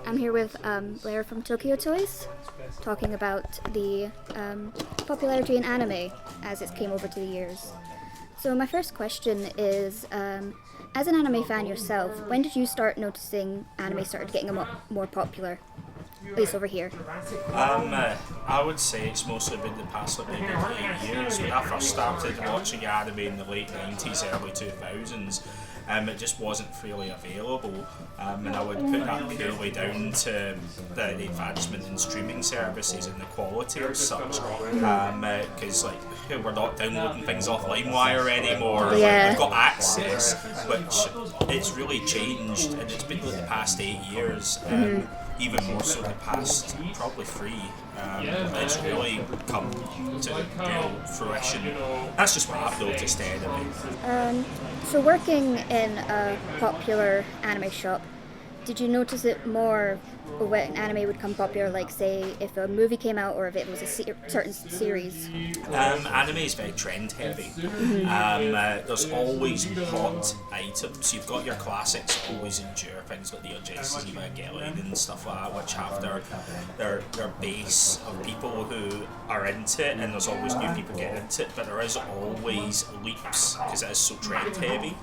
I'm here with Blair from Tokyo Toys, talking about the popularity in anime as it came over to the years. So my first question is, as an anime fan yourself, when did you start noticing anime started getting more popular? At least over here. I would say it's mostly been the past maybe 8 years. When I first started watching anime in the late 90s, early 2000s, it just wasn't freely available, and I would put that purely down to the advancement in streaming services and the quality as such, because we're not downloading things off LimeWire anymore. Yeah. We've got access, which it's really changed, and it's been like the past 8 years. Even more so the past probably 3. It's really come to real fruition. That's just what I've noticed anyway. So working in a popular anime shop, did you notice it more when anime would come popular, like say if a movie came out or if it was a certain series? Anime is very trend heavy. There's always hot items. You've got your classics always endure, things like the Genesis Evangelion and stuff like that, which have their base of people who are into it, and there's always new people getting into it, but there is always leaps because it is so trend heavy.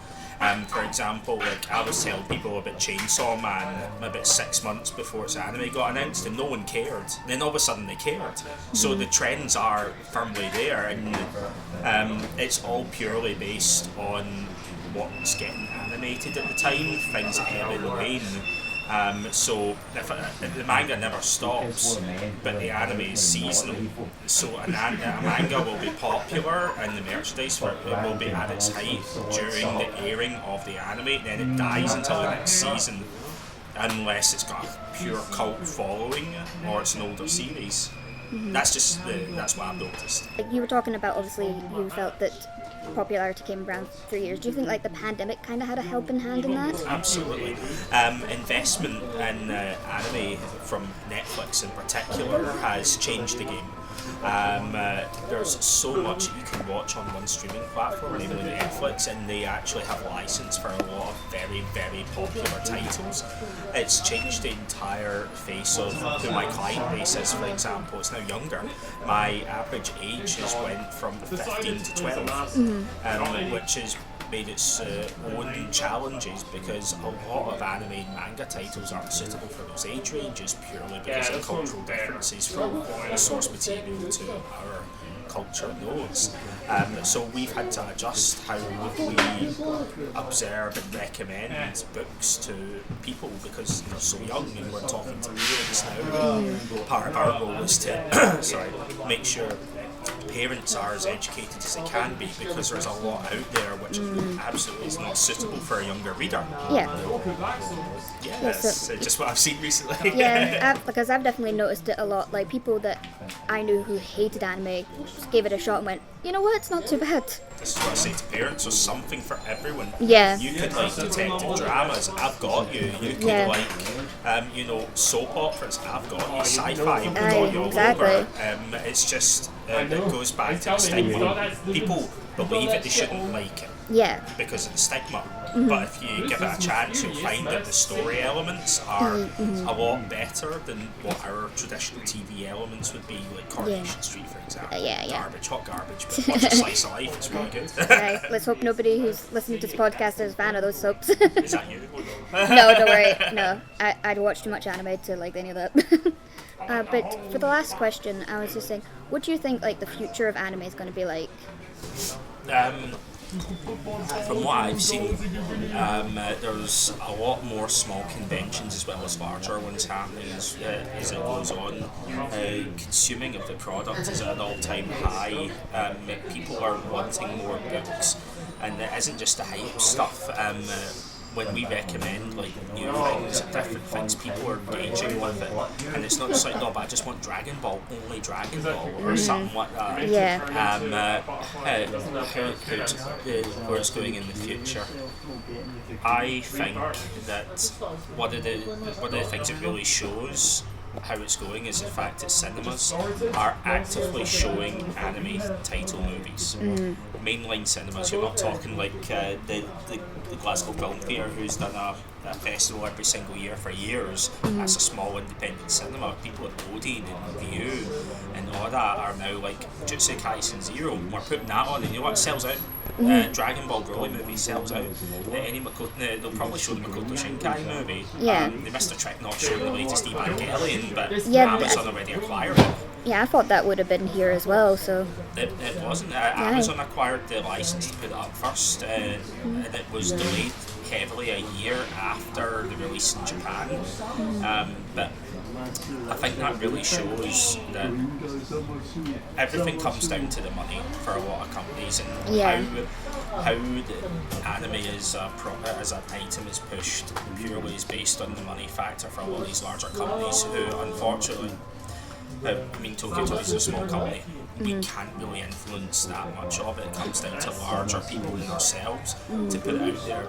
For example, I was telling people about Chainsaw Man about 6 months before its anime got announced, and no one cared. Then all of a sudden they cared. So the trends are firmly there, and it's all purely based on what's getting animated at the time. Things ebb and wane. So if the manga never stops, but the anime is seasonal, so a manga will be popular and the merchandise for it will be at its height during the airing of the anime, then it dies until the next season, unless it's got a pure cult following or it's an older series. That's what I've noticed. You were talking about, obviously, you felt that popularity came around 3 years. Do you think the pandemic kind of had a helping hand in that? Absolutely. Investment in anime from Netflix in particular has changed the game. There's so much that you can watch on one streaming platform, namely Netflix, and they actually have a license for a lot of very, very popular titles. It's changed the entire face of who my client base is, for example. It's now younger. My average age has went from 15 to 12, which has made its own challenges because a lot of anime and manga titles aren't suitable for those age ranges purely because of cultural differences from the source material to our culture knows. So we've had to adjust how we observe and recommend books to people because they're so young and we're talking to parents now. Part of our role is to make sure parents are as educated as they can be because there's a lot out there which absolutely is not suitable for a younger reader. That's just what I've seen recently. Because I've definitely noticed it a lot. Like people that I knew who hated anime just gave it a shot and went, you know what, it's not too bad. This is what I say to parents, there's something for everyone. Yeah. You could like detective dramas, I've got you. You could like, soap operas, I've got you. Sci-fi, I've got you all over. It's just, it goes back to the stigma. People believe it, they shouldn't like it. Yeah. Because of the stigma. But if you give it a chance, you'll find that the story elements are a lot better than what our traditional TV elements would be, like Coronation Street, for example. Garbage, hot garbage, but watch a slice of life, it's really good. Right, let's hope nobody who's listening to this podcast is a fan of those soaps. Is that you? No, don't worry. No, I'd watch too much anime to like any of that. But for the last question, I was just saying, what do you think the future of anime is going to be like? From what I've seen, there's a lot more small conventions as well as larger ones happening as it goes on. Consuming of the product is at an all-time high. People are wanting more books, and it isn't just the hype stuff. When we recommend new things, different things, people are engaging with it, and it's not just no, but I just want Dragon Ball, only Dragon Ball, or something like that. Where it's going in the future. I think that one of the things it really shows how it's going is the fact that cinemas are actively showing anime title movies. Mainline cinemas, you're not talking the the Glasgow Film Fair, who's done a festival every single year for years. That's a small independent cinema. People at Odeon and View and all that are now like Jujutsu Kaisen Zero. We're putting that on, and you know what sells out? Dragon Ball Broly movie sells out. They'll probably show the Makoto Shinkai movie. Yeah. They missed a trick not showing the latest Evangelion, but Yeah, Amazon already acquired it. Yeah, I thought that would have been here as well, so... It wasn't. Amazon acquired the license to put it up first, and it was delayed heavily a year after the release in Japan. But I think that really shows that everything comes down to the money for a lot of companies, and how the anime as an item is pushed purely is based on the money factor for a lot of these larger companies who, unfortunately, Tokyo Toys is a small company. We can't really influence that much of it. It comes down to larger people than ourselves to put it out there.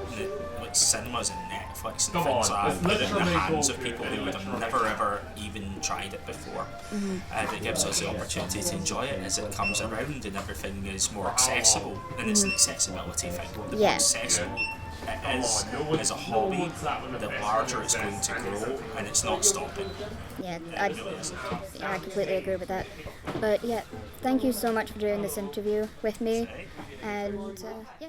Like cinemas and Netflix and things like that, put it in the hands of people who would have never ever even tried it before. And it gives us the opportunity to enjoy it as it comes around, and everything is more accessible. And it's an accessibility thing. The more accessible it is as a hobby, the larger it's going to grow, and it's not stopping. Yeah, Really isn't. I completely agree with that. But yeah, thank you so much for doing this interview with me. And yeah.